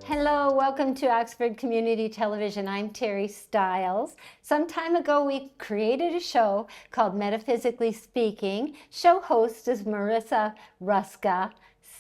Hello, welcome to Oxford Community Television. I'm Teri Stiles. Some time ago, we created a show called Metaphysically Speaking. Show host is Marissa Ruska,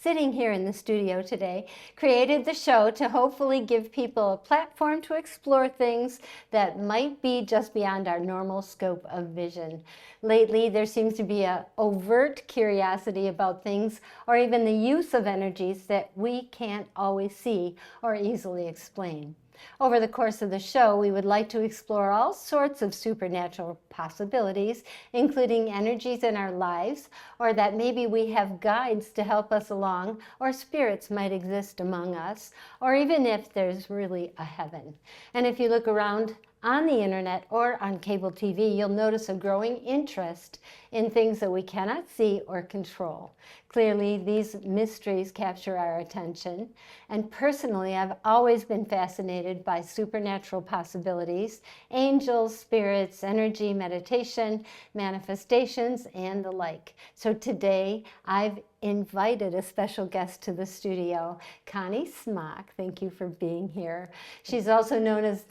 sitting here in the studio today. Created the show to hopefully give people a platform to explore things that might be just beyond our normal scope of vision. Lately, there seems to be an overt curiosity about things or even the use of energies that we can't always see or easily explain. Over the course of the show, we would like to explore all sorts of supernatural possibilities, including energies in our lives, or that maybe we have guides to help us along, or spirits might exist among us, or even if there's really a heaven. And if you look around on the internet or on cable TV, you'll notice a growing interest in things that we cannot see or control. Clearly, these mysteries capture our attention. And personally, I've always been fascinated by supernatural possibilities, angels, spirits, energy, meditation, manifestations, and the like. So today, I've invited a special guest to the studio, Connie Smock. Thank you for being here. She's also known as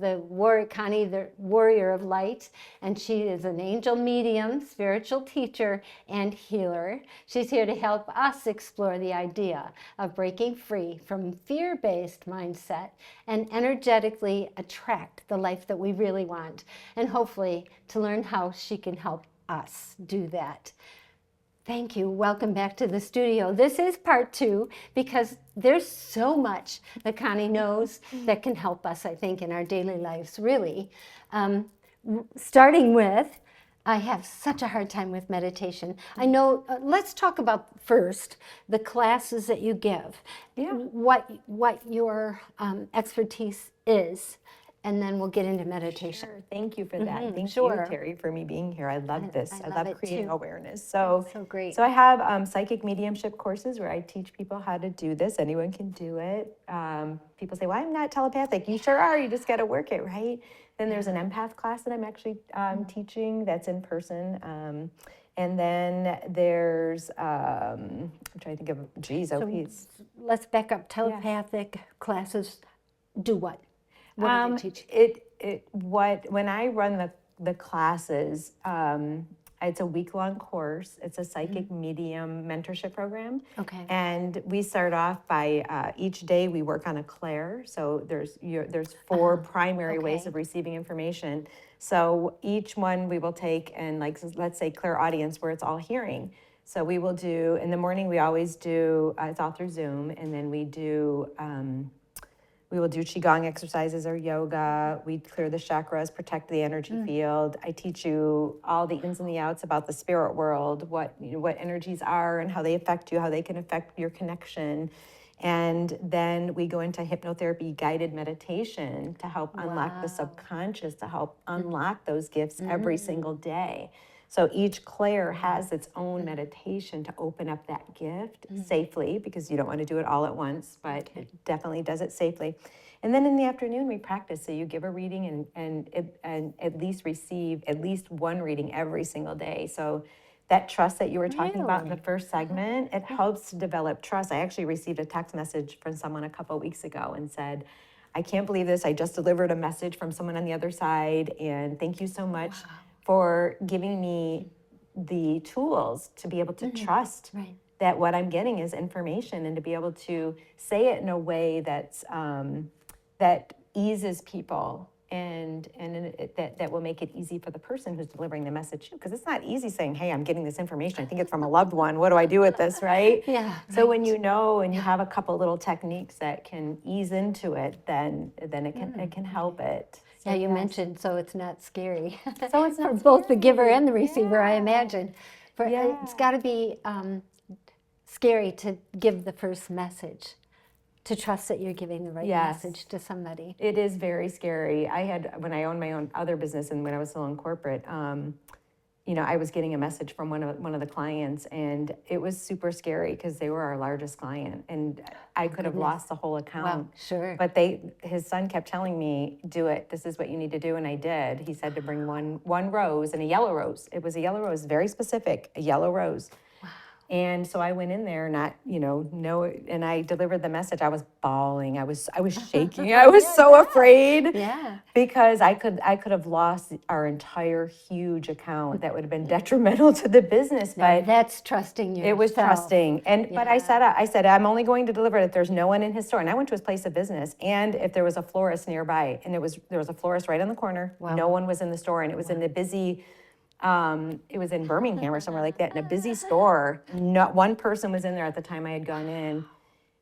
Connie, the Warrior of Light, and she is an angel medium, spiritual teacher, and healer. She's here to help us explore the idea of breaking free from fear-based mindset and energetically attract the life that we really want, and hopefully to learn how she can help us do that. Thank you. Welcome back to the studio. This is part 2 because there's so much that Connie knows that can help us, I think, in our daily lives, really. Starting with, I have such a hard time with meditation. I know, let's talk about first the classes that you give, what your expertise is. And then we'll get into meditation. Sure. Thank you for that. Thank you, Teri, for me being here. I love this. I love creating awareness. So great. So I have psychic mediumship courses where I teach people how to do this. Anyone can do it. People say, well, I'm not telepathic. You sure are. You just got to work it, right? Then there's an empath class that I'm actually teaching that's in person. And then there's, I'm trying to think of, let's back up. Telepathic classes do what? What do they teach? When I run the classes, it's a week-long course. It's a psychic medium mentorship program. Okay. And we start off by each day we work on a clair. So there's 4 primary ways of receiving information. So each one we will take and let's say clairaudience where it's all hearing. So we will do, in the morning we always do, it's all through Zoom, and then we will do Qigong exercises or yoga. We clear the chakras, protect the energy field. I teach you all the ins and the outs about the spirit world, what energies are and how they affect you, how they can affect your connection. And then we go into hypnotherapy guided meditation to help unlock the subconscious, to help unlock those gifts every single day. So each clair has its own meditation to open up that gift safely, because you don't want to do it all at once, but it definitely does it safely. And then in the afternoon we practice. So you give a reading and at least receive at least one reading every single day. So that trust that you were talking about in the first segment, it helps to develop trust. I actually received a text message from someone a couple of weeks ago and said, I can't believe this. I just delivered a message from someone on the other side, and thank you so much for giving me the tools to be able to trust that what I'm getting is information, and to be able to say it in a way that's that eases people and that will make it easy for the person who's delivering the message too. Because it's not easy saying, hey, I'm getting this information. I think it's from a loved one. What do I do with this, right? Yeah. So when you know and you have a couple little techniques that can ease into it, then it can help it. Yeah, you mentioned, so it's not scary. So it's not for both the giver and the receiver, I imagine. It's got to be scary to give the first message, to trust that you're giving the right message to somebody. It is very scary. When I owned my own other business and when I was still in corporate, I was getting a message from one of the clients, and it was super scary because they were our largest client, and I could have lost the whole account. Wow, sure. But his son kept telling me, do it. This is what you need to do, and I did. He said to bring one rose and a yellow rose. It was a yellow rose, very specific, a yellow rose. Wow. And so I went in there not, and I delivered the message. I was bawling. I was shaking. I was so afraid. Yeah. Because I could have lost our entire huge account that would have been detrimental to the business. Now But that's trusting yourself. it was trusting. But I said, I'm only going to deliver it if there's no one in his store. And I went to his place of business, and if there was a florist nearby, and there was a florist right on the corner. Wow. No one was in the store, and it was in the busy. It was in Birmingham or somewhere like that, in a busy store. Not one person was in there at the time I had gone in.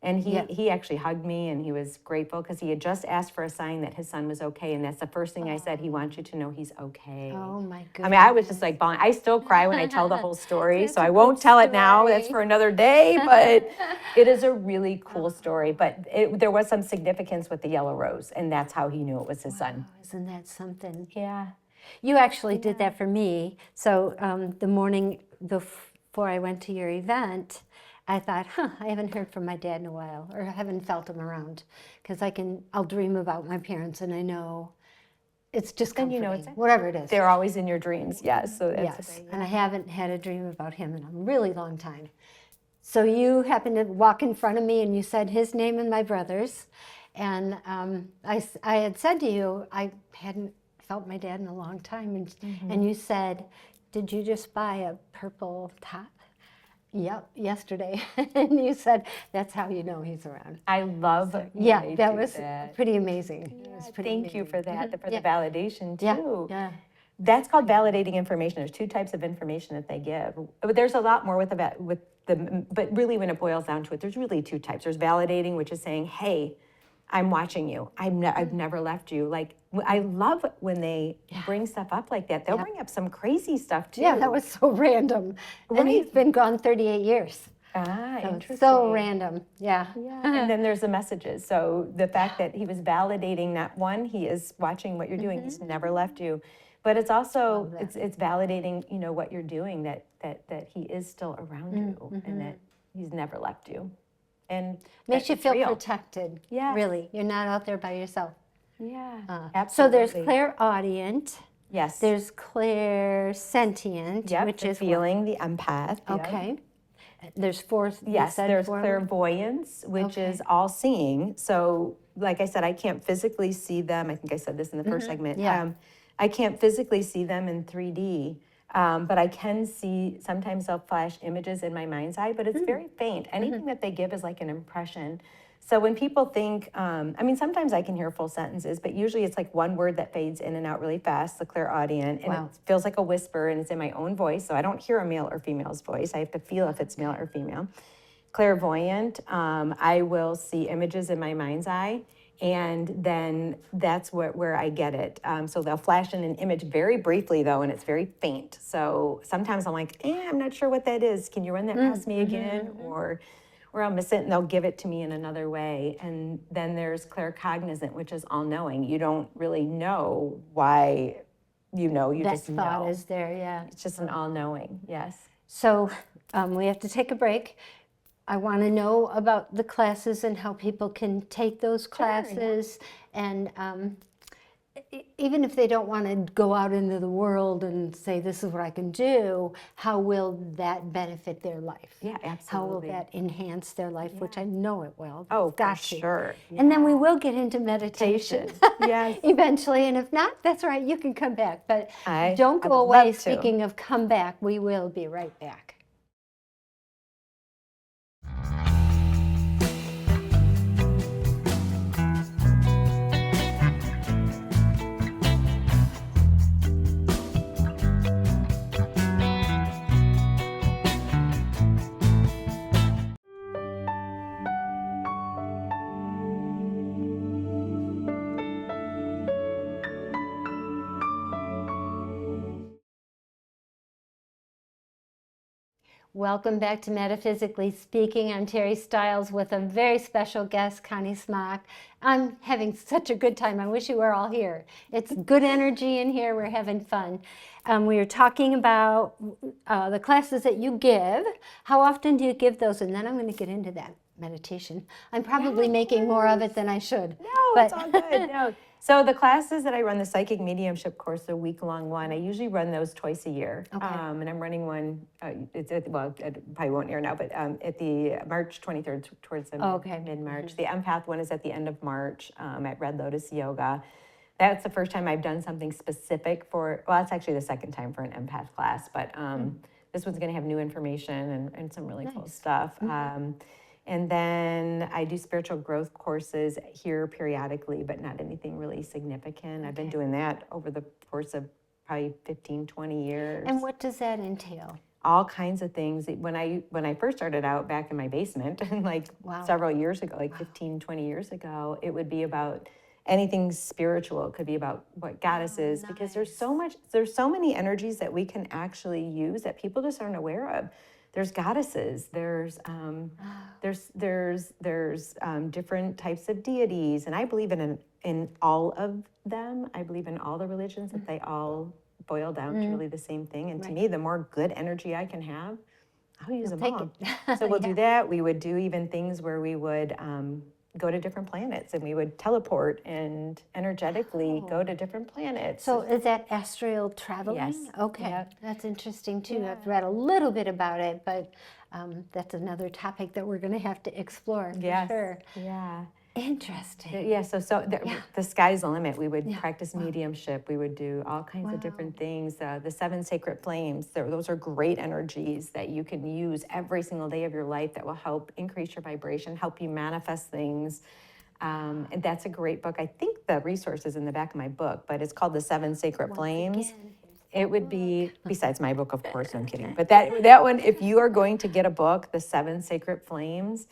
And he actually hugged me, and he was grateful because he had just asked for a sign that his son was okay. And that's the first thing I said. He wants you to know he's okay. Oh my goodness. I mean, I was just like bawling. I still cry when I tell the whole story, so I won't tell it now. That's for another day, but it is a really cool story. But there was some significance with the yellow rose, and that's how he knew it was his son. Isn't that something? Yeah. You actually did that for me. So the morning before I went to your event, I thought, I haven't heard from my dad in a while, or I haven't felt him around, because I'll dream about my parents, and I know it's just comforting, whatever it is. They're always in your dreams, yes. So yes, and I haven't had a dream about him in a really long time. So you happened to walk in front of me, and you said his name and my brother's, and I had said to you, I hadn't felt my dad in a long time, and you said, did you just buy a purple top? Yep, yesterday. And you said, that's how you know he's around. I love that was pretty amazing. Yeah, was pretty thank amazing. you for that, for the validation too. Yeah. That's called validating information. There's two types of information that they give. But there's a lot more but really when it boils down to it, there's really two types. There's validating, which is saying, hey, I'm watching you. I've never left you. Like, I love when they bring stuff up like that. They'll bring up some crazy stuff too. Yeah, that was so random. Right. And he's been gone 38 years. Interesting. So random, yeah. And then there's the messages. So the fact that he was validating that one, he is watching what you're doing. He's never left you. But it's also, it's validating, what you're doing, that he is still around you and that he's never left you. And makes you feel protected. Yeah. Really. You're not out there by yourself. Yeah. Absolutely. So there's clairaudient. Yes. There's clairsentient, which is feeling, the empath. Okay. There's four. Yes, there's clairvoyance, which is all seeing. So, like I said, I can't physically see them. I think I said this in the first segment. Yeah. I can't physically see them in 3D. But I can see, sometimes they'll flash images in my mind's eye, but it's very faint. Anything that they give is like an impression. So when people think, sometimes I can hear full sentences, but usually it's like one word that fades in and out really fast, the clairaudient, and it feels like a whisper, and it's in my own voice, so I don't hear a male or female's voice. I have to feel if it's male or female. Clairvoyant, I will see images in my mind's eye, and then that's where I get it. So they'll flash in an image very briefly, though, and it's very faint. So sometimes I'm like, I'm not sure what that is. Can you run that past me again? Or I'll miss it, and they'll give it to me in another way. And then there's claircognizant, which is all-knowing. You don't really know why you know. You just know. That thought is there, yeah. It's just an all-knowing, yes. So we have to take a break. I want to know about the classes and how people can take those classes. And even if they don't want to go out into the world and say, this is what I can do, how will that benefit their life? Yeah, absolutely. How will that enhance their life, which I know it will. Oh, for sure. Yeah. And then we will get into meditation. Yes. Eventually. And if not, that's all right. You can come back. But don't go would away. love to. Speaking of come back, we will be right back. Welcome back to Metaphysically Speaking. I'm Teri Stiles with a very special guest, Connie Smock. I'm having such a good time. I wish you were all here. It's good energy in here. We're having fun. We are talking about the classes that you give. How often do you give those? And then I'm going to get into that meditation. I'm probably making more of it than I should. No, it's all good. No. So the classes that I run, the psychic mediumship course, a week-long one, I usually run those twice a year. Okay. And I'm running one, it probably won't air now, but at the March 23rd, towards the mid-March. The empath one is at the end of March at Red Lotus Yoga. That's the first time I've done something specific for, well, it's actually the second time for an empath class, but this one's going to have new information and some really cool stuff. And then I do spiritual growth courses here periodically, but not anything really significant. I've been doing that over the course of probably 15, 20 years. And what does that entail? All kinds of things. When I first started out back in my basement, like several years ago, like 15, 20 years ago, it would be about anything spiritual. It could be about what goddesses, because there's so many energies that we can actually use that people just aren't aware of. There's goddesses, there's different types of deities, and I believe in all of them. I believe in all the religions, that they all boil down to really the same thing. And to me, the more good energy I can have, I'll use them all. So we'll do that. We would do even things where we would go to different planets, and we would teleport and energetically go to different planets. So is that astral traveling? Yes. Okay, that's interesting too. I've read a little bit about it, but that's another topic that we're going to have to explore for sure. Yeah. Interesting. Yeah, so the sky's the limit. We would practice mediumship. We would do all kinds of different things. The 7 sacred flames, those are great energies that you can use every single day of your life that will help increase your vibration, help you manifest things. And that's a great book. I think the resource is in the back of my book, but it's called The 7 Sacred Flames. It would be, besides my book, of course, I'm kidding. But that one, if you are going to get a book, The 7 Sacred Flames,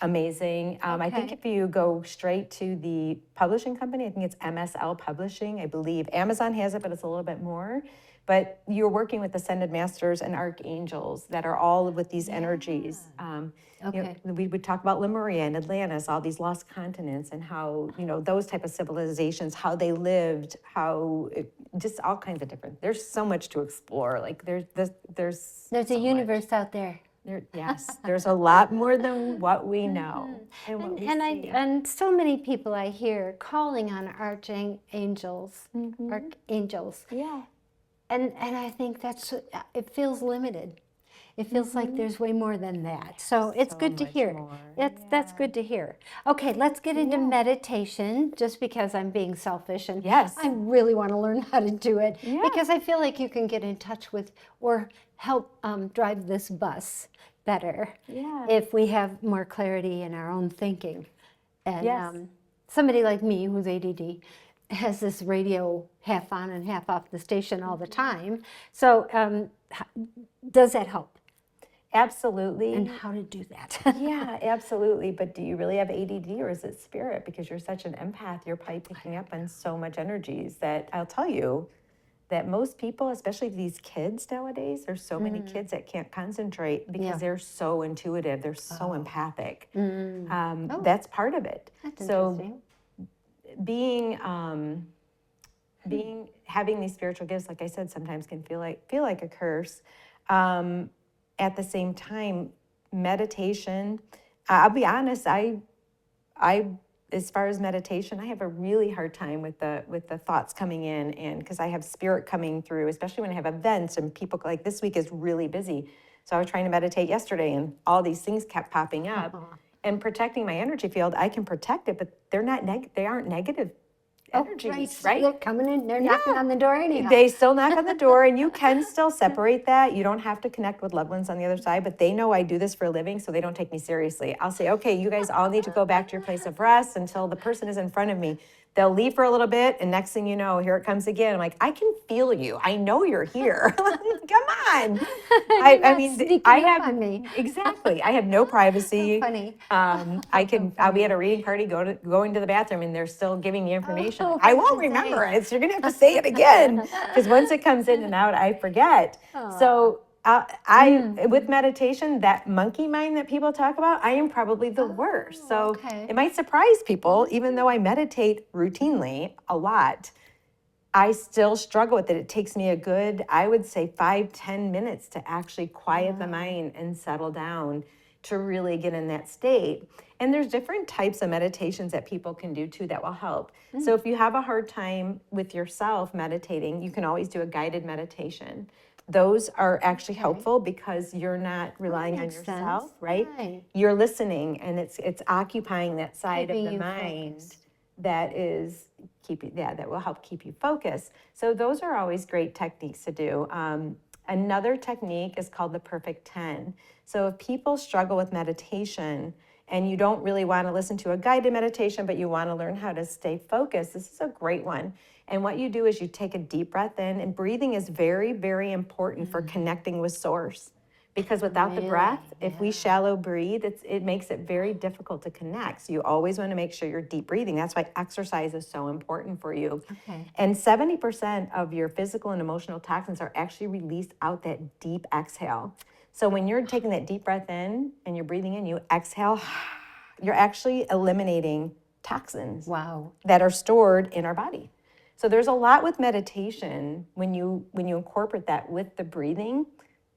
amazing. I think if you go straight to the publishing company, I think it's MSL Publishing, I believe. Amazon has it, but it's a little bit more. But you're working with ascended masters and archangels that are all with these energies. We would talk about Lemuria and Atlantis, all these lost continents, and how, those type of civilizations, how they lived, just all kinds of different. There's so much to explore. Like there's a universe out there. Yes, there's a lot more than what we know. And so many people I hear calling on archangels, archangels. Yeah. And I think it feels limited. It feels like there's way more than that. So it's good to hear. That's good to hear. Okay, let's get into meditation, just because I'm being selfish and I really want to learn how to do it, because I feel like you can get in touch with or help drive this bus better if we have more clarity in our own thinking. And somebody like me who's ADD has this radio half on and half off the station all the time. So does that help? Absolutely. And how to do that? Yeah, absolutely. But do you really have ADD, or is it spirit? Because you're such an empath, you're probably picking up on so much energies that I'll tell you that most people, especially these kids nowadays, there's so many kids that can't concentrate because they're so intuitive, they're so empathic. That's part of it. That's interesting. Having these spiritual gifts, like I said, sometimes can feel like a curse. At the same time, meditation, I'll be honest, I as far as meditation, I have a really hard time with the thoughts coming in, and because I have spirit coming through, especially when I have events and people, like this week is really busy. So I was trying to meditate yesterday and all these things kept popping up. And protecting my energy field, I can protect it, but they aren't negative energies, right? They're coming in, they're knocking on the door anyhow. They still knock on the door, and you can still separate that. You don't have to connect with loved ones on the other side, but they know I do this for a living, so they don't take me seriously. I'll say, okay, you guys all need to go back to your place of rest until the person is in front of me. They'll leave for a little bit, and next thing you know, here it comes again. I'm like, I can feel you. I know you're here. Come on. I mean, I have exactly. I have no privacy. So funny. I'll be at a reading party, going to the bathroom, and they're still giving me information. I won't remember it. So you're gonna have to say it again, because once it comes in and out, I forget. So with meditation, that monkey mind that people talk about, I am probably the worst. So it might surprise people, even though I meditate routinely a lot, I still struggle with it. It takes me a good, I would say 5-10 minutes to actually quiet the mind and settle down to really get in that state. And there's different types of meditations that people can do too that will help. So if you have a hard time with yourself meditating, you can always do a guided meditation. Those are actually helpful because you're not relying on makes yourself, sense. right? Right. You're listening, and it's occupying that side Keeping of the you mind focused. that is that will help keep you focused. So those are always great techniques to do. Another technique is called the perfect 10. So if people struggle with meditation and you don't really want to listen to a guided meditation, but you want to learn how to stay focused, this is a great one. And what you do is you take a deep breath in, and breathing is very, very important for connecting with source. Because without the breath, if we shallow breathe, it makes it very difficult to connect. So you always want to make sure you're deep breathing. That's why exercise is so important for you. Okay. And 70% of your physical and emotional toxins are actually released out that deep exhale. So when you're taking that deep breath in and you're breathing in, you exhale, you're actually eliminating toxins Wow. that are stored in our body. So there's a lot with meditation when you incorporate that with the breathing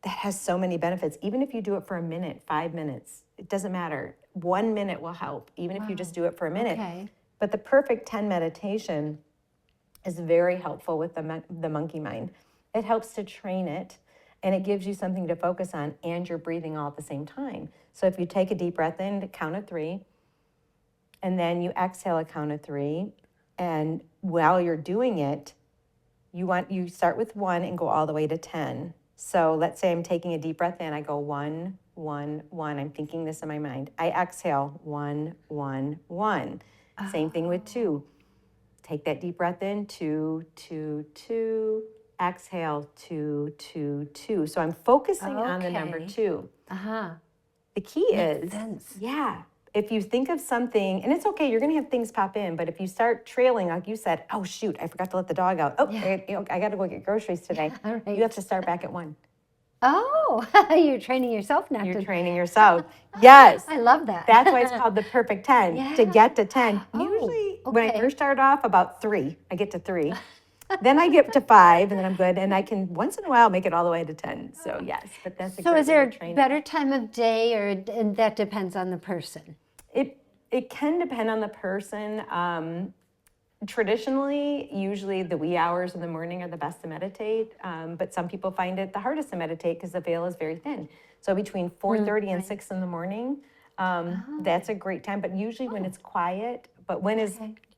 that has so many benefits. Even if you do it for a minute, 5 minutes, it doesn't matter. 1 minute will help, even if you just do it for a minute. Okay. But the perfect 10 meditation is very helpful with the monkey mind. It helps to train it, and it gives you something to focus on, and you're breathing all at the same time. So if you take a deep breath in to count of 3, and then you exhale a count of 3, and while you're doing it, you start with 1 and go all the way to 10. So let's say I'm taking a deep breath in, I go 1, 1, 1. I'm thinking this in my mind. I exhale 1, 1, 1. Same thing with 2. Take that deep breath in, 2, 2, 2. Exhale 2, 2, 2. So I'm focusing on the number 2. The key Makes is, sense. if you think of something, and it's okay, you're going to have things pop in, but if you start trailing, like you said, oh, shoot, I forgot to let the dog out. Oh, I got to go get groceries today. Right. You have to start back at 1. Oh, you're training yourself now. You're training yourself. Yes. I love that. That's why it's called the perfect 10, to get to 10. Oh, Usually, when I okay. first start off, about 3. I get to 3. Then I get to 5, and then I'm good. And I can, once in a while, make it all the way to 10. So, yes, but that's a So great is there way to a train. better time of day, and that depends on the person? It can depend on the person. Traditionally, usually the wee hours in the morning are the best to meditate, but some people find it the hardest to meditate because the veil is very thin. So between 4:30 and 6 in the morning, that's a great time. But usually when it's quiet, but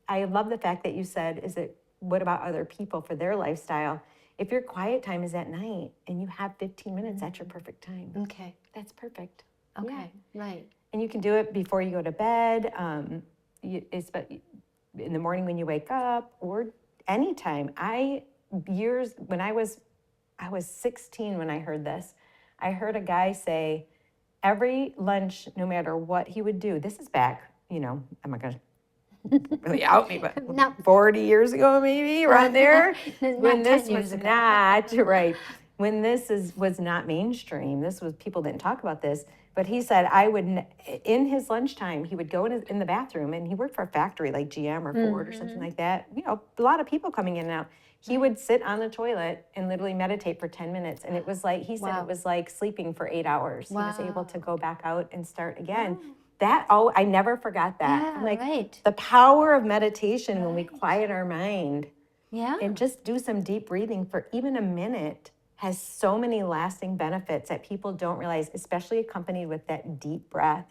I love the fact that you said, what about other people for their lifestyle? If your quiet time is at night and you have 15 minutes, that's your perfect time. Okay. That's perfect. Okay. Right. And you can do it before you go to bed. In the morning when you wake up, or anytime. When I was 16 when I heard this. I heard a guy say every lunch, no matter what he would do, this is back, I'm not gonna really out me, but 40 years ago maybe, around there, when this was not right. When this was not mainstream, people didn't talk about this. But he said in his lunchtime, he would go in the bathroom, and he worked for a factory like GM or Ford or something like that. A lot of people coming in and out. He would sit on the toilet and literally meditate for 10 minutes. And it was like, he said it was like sleeping for 8 hours. He was able to go back out and start again. I never forgot that. Yeah, I'm like, right. the power of meditation when we quiet our mind Yeah. and just do some deep breathing for even a minute has so many lasting benefits that people don't realize, especially accompanied with that deep breath.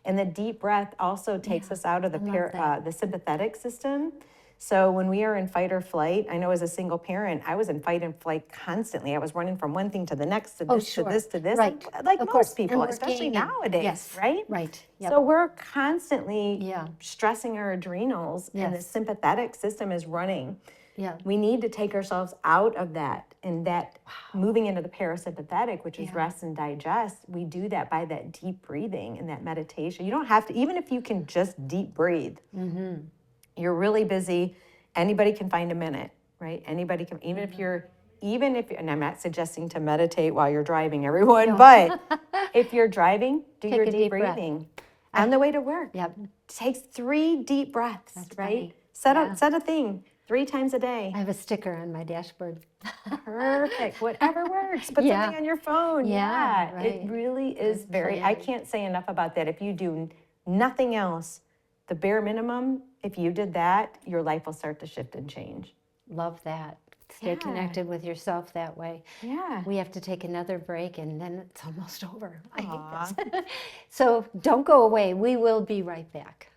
And the deep breath also takes us out of the sympathetic system. So when we are in fight or flight, I know as a single parent, I was in fight and flight constantly. I was running from one thing to the next, to this, to this, to this, Right. like Of most course. people, And especially working nowadays, yes. right? Right. Yep. So we're constantly Yeah. stressing our adrenals, and the Yes. sympathetic system is running. Yeah. We need to take ourselves out of that, and that moving into the parasympathetic, which is rest and digest. We do that by that deep breathing and that meditation. You don't have to, even if you can just deep breathe, you're really busy. Anybody can find a minute, right? Anybody can, even if, and I'm not suggesting to meditate while you're driving, everyone, but if you're driving, do Take your a deep deep breath. breathing on the way to work. Yep. Takes 3 deep breaths, right? funny. Set a thing 3 times a day. I have a sticker on my dashboard. Perfect. Whatever works. Put something on your phone. Yeah, right. It really is I can't say enough about that. If you do nothing else, the bare minimum, if you did that, your life will start to shift and change. Love that. Stay Yeah. connected with yourself that way. Yeah. We have to take another break and then it's almost over. I Aw. hate this. So don't go away. We will be right back.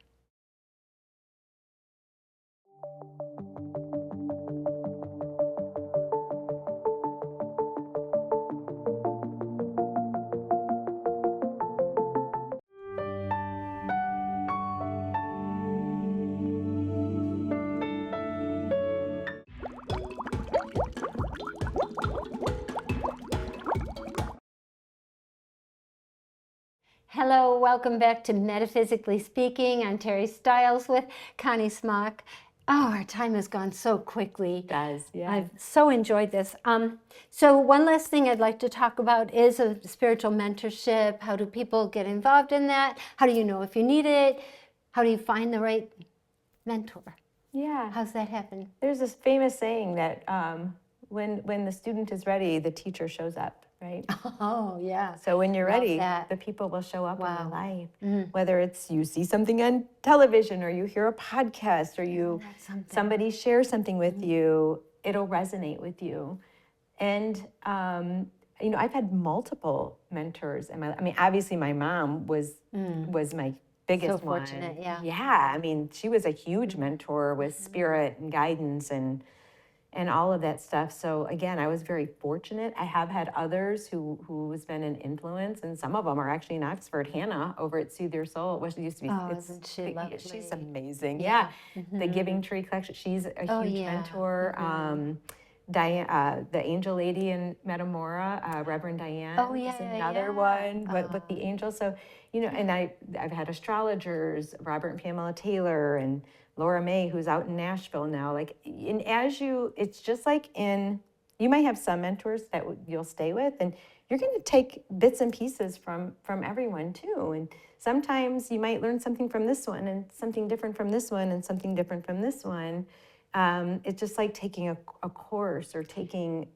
Hello, welcome back to Metaphysically Speaking. I'm Teri Stiles with Connie Smock. Oh, our time has gone so quickly. It does, yeah. I've so enjoyed this. So one last thing I'd like to talk about is a spiritual mentorship. How do people get involved in that? How do you know if you need it? How do you find the right mentor? Yeah. How's that happen? There's this famous saying that when the student is ready, the teacher shows up, right? Oh, yeah. So when you're Love ready, that. the people will show up in Wow. your life. Whether it's you see something on television or you hear a podcast or you somebody shares something with you, it'll resonate with you. And I've had multiple mentors in my life. I mean, obviously my mom was my biggest So fortunate, one. yeah. Yeah, I mean, she was a huge mentor with spirit and guidance and all of that stuff. So again, I was very fortunate. I have had others who's been an influence, and some of them are actually in Oxford. Hannah over at Soothe Your Soul, which used to be. Oh, isn't she lovely? She's amazing. Yeah. The Giving Tree Collection. She's a huge mentor. Diane, the angel lady in Metamora, Reverend Diane, is another one with the angels. So, and I've had astrologers, Robert and Pamela Taylor, and Laura May, who's out in Nashville now. It's just like you might have some mentors that you'll stay with, and you're going to take bits and pieces from everyone too. And sometimes you might learn something from this one, and something different from this one, and something different from this one. It's just like taking a course or taking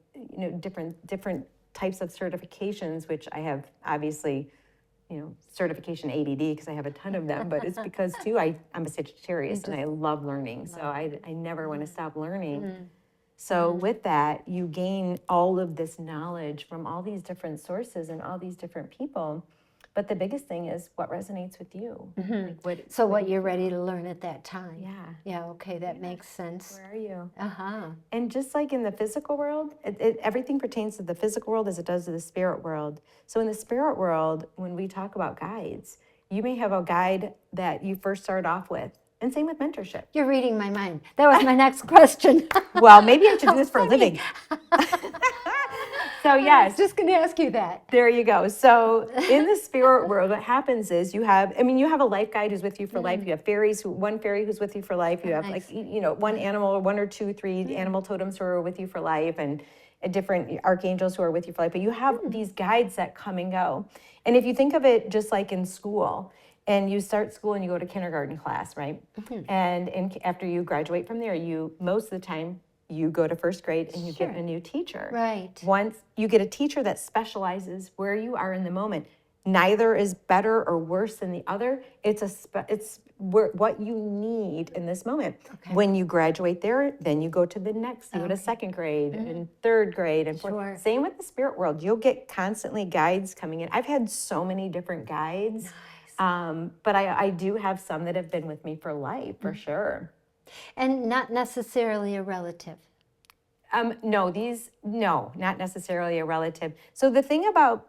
different types of certifications, which I have obviously certification ADD because I have a ton of them, but it's because too I'm a Sagittarius and I love learning, so I never want to stop learning. So with that, you gain all of this knowledge from all these different sources and all these different people. But the biggest thing is what resonates with you. Like what you're ready to learn at that time. Yeah. Yeah, okay, that makes sense. Where are you? Uh-huh. And just like in the physical world, everything pertains to the physical world as it does to the spirit world. So in the spirit world, when we talk about guides, you may have a guide that you first start off with. And same with mentorship. You're reading my mind. That was my next question. Well, maybe I should do this for a living. So yes. I was just going to ask you that. There you go. So in the spirit world, what happens is you have a life guide who's with you for life. You have fairies, one fairy who's with you for life. You have one animal, one or two, three animal totems who are with you for life, and different archangels who are with you for life. But you have these guides that come and go. And if you think of it just like in school, and you start school and you go to kindergarten class, right? And after you graduate from there, most of the time, you go to first grade and you get a new teacher. Right. Once you get a teacher that specializes where you are in the moment, neither is better or worse than the other. It's what you need in this moment. Okay. When you graduate there, then you go to the next. You go to second grade and third grade and fourth. Sure. Same with the spirit world. You'll get constantly guides coming in. I've had so many different guides. Nice. But I do have some that have been with me for life, for sure. And not necessarily a relative. No, not necessarily a relative. So the thing about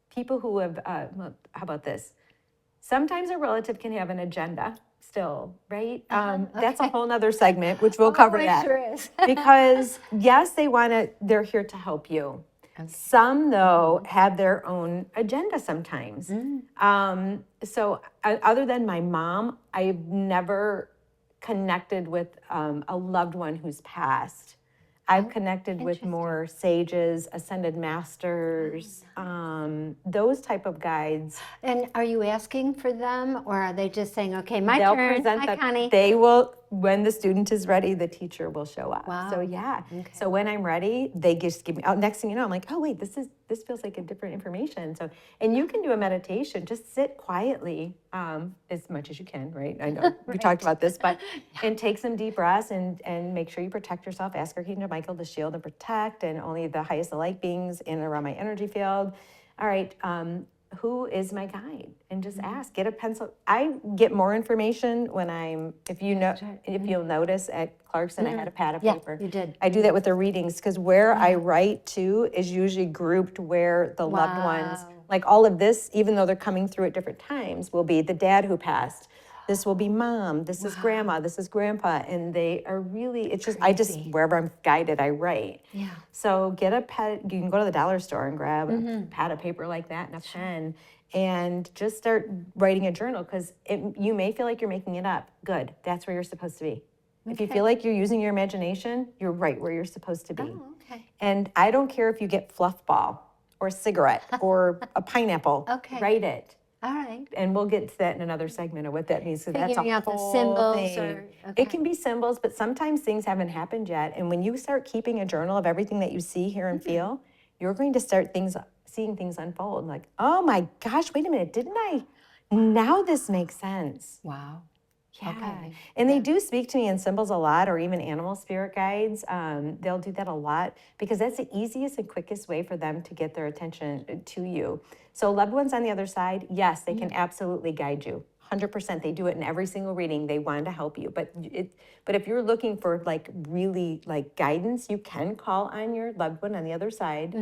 people who have, how about this? Sometimes a relative can have an agenda still, right? That's a whole nother segment, which we'll cover that. Sure is. Because yes, they're here to help you. Okay. Some, though, have their own agenda sometimes. So other than my mom, I've never connected with a loved one who's passed. I've connected with more sages, ascended masters, those type of guides. And are you asking for them, or are they just saying, okay, my They'll turn, present hi, Connie? They will when the student is ready, the teacher will show up. Wow. So yeah. Okay. So when I'm ready, they just give me, next thing you know, I'm like, oh wait, this feels like a different information. So, and you can do a meditation, just sit quietly, as much as you can, right? I know we talked about this, but, and take some deep breaths and make sure you protect yourself. Ask Archangel Michael to shield and protect, and only the highest of light beings in and around my energy field. All right, who is my guide? And just ask, get a pencil. I get more information when if you'll notice at Clarkson, I had a pad of paper. You did. I do that with the readings, because where I write to is usually grouped where the loved ones, like all of this, even though they're coming through at different times, will be the dad who passed. This will be mom, this is grandma, this is grandpa, and they are really, it's just, wherever I'm guided, I write. Yeah. So get a pad, you can go to the dollar store and grab a pad of paper like that and a pen, and just start writing a journal, because you may feel like you're making it up. Good, that's where you're supposed to be. If you feel like you're using your imagination, you're right where you're supposed to be. Oh, okay. And I don't care if you get fluff ball or a cigarette or a pineapple, Okay. write it. All right. And we'll get to that in another segment of what that means. So that's Figuring a out the whole symbols thing. okay. It can be symbols, but sometimes things haven't happened yet. And when you start keeping a journal of everything that you see, hear, and feel, you're going to start seeing things unfold. Like, oh my gosh, wait a minute, didn't I? Now this makes sense. Wow. Yeah. Okay. And they do speak to me in symbols a lot, or even animal spirit guides. They'll do that a lot, because that's the easiest and quickest way for them to get their attention to you. So loved ones on the other side, yes, they can absolutely guide you. 100%. They do it in every single reading. They want to help you. But if you're looking for like really like guidance, you can call on your loved one on the other side.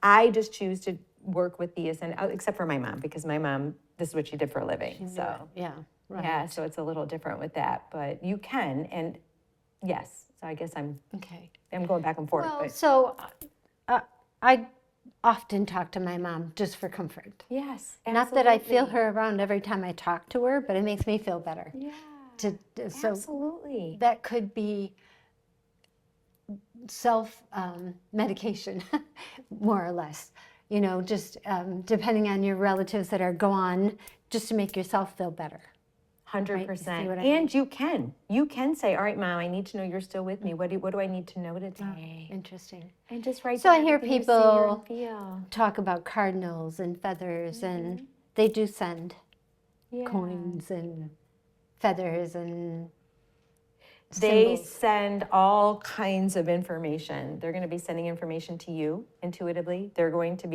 I just choose to work with these, and except for my mom, because my mom, this is what she did for a living. So yeah. Right. yeah, so it's a little different with that, but you can, and yes. So I guess I'm going back and forth. Well, but so I often talk to my mom just for comfort. yes, Not that I feel her around every time I talk to her, but it makes me feel better. Yeah, So absolutely. that could be self medication, more or less. You know, just depending on your relatives that are gone, just to make yourself feel better. 100%. Right? And you can say, all right, Mom, I need to know you're still with me. What do I need to know today? Oh, interesting. And just write So I down hear everything you see, people hear, and feel. talk about cardinals and feathers, and they do send coins and feathers and They symbols. send all kinds of information. They're going to be sending information to you intuitively. You're going to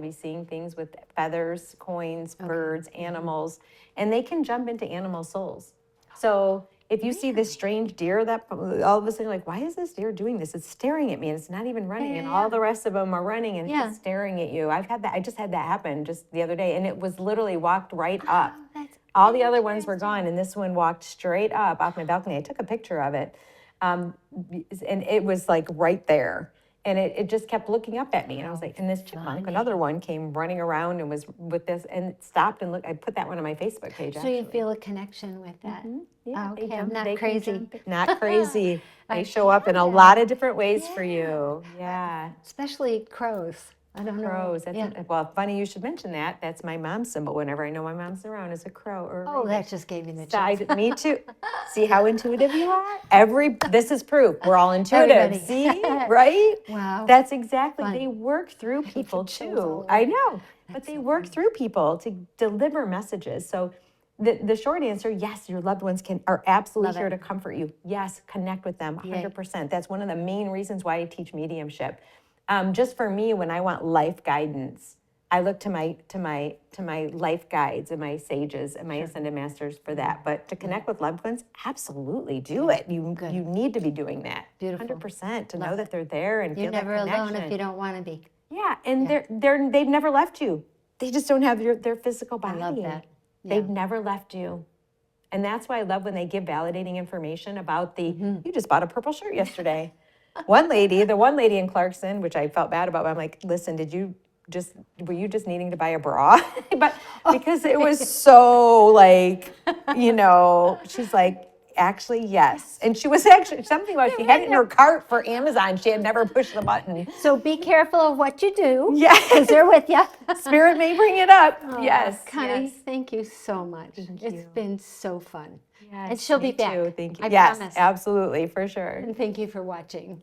be seeing things with feathers, coins, birds, animals, and they can jump into animal souls. So if you see this strange deer, that all of a sudden you're like, why is this deer doing this? It's staring at me, and it's not even running, and all the rest of them are running, and it's just staring at you. I just had that happen just the other day, and it was literally walked right up. All the other ones were gone, and this one walked straight up off my balcony. I took a picture of it, and it was like right there. And it just kept looking up at me, and I was like, and this chipmunk, another one, came running around and was with this, and stopped and looked. I put that one on my Facebook page. So you feel a connection with that. Yeah, Okay, I'm not crazy. Not crazy. They show up in a lot of different ways for you. Yeah. Especially crows. I don't know. Crows. Well, funny you should mention that. That's my mom's symbol. Whenever I know my mom's around, is a crow or a raven. That just gave me the chills. Me too. See how intuitive you are? This is proof. We're all intuitive. Everybody. See? Right? Wow. That's exactly. Fun. They work through people chills all too. over. I know. But they work through people to deliver messages. So the short answer, yes, your loved ones are absolutely here to comfort you. Yes, connect with them 100%. That's one of the main reasons why I teach mediumship. Just for me, when I want life guidance, I look to my life guides and my sages and my ascended masters for that. But to connect with loved ones, absolutely do it. You need to be doing that. Beautiful. 100% to know that they're there and You're feel that never connection. alone if you don't want to be. Yeah, and they've never left you. They just don't have their physical body. I love that. Yeah. They've never left you. And that's why I love when they give validating information about you just bought a purple shirt yesterday. The one lady in Clarkson, which I felt bad about, but I'm like, listen, were you just needing to buy a bra? But because it was so like, she's like, actually, yes. And she was actually something about she had it in her cart for Amazon. She had never pushed the button. So be careful of what you do. Yes. Because they're with you. Spirit may bring it up. Yes. Connie, yes. thank you so much. Thank It's you. been so fun. Yes, And she'll be me back. too. Thank you. I Yes, promise. absolutely, for sure. And thank you for watching.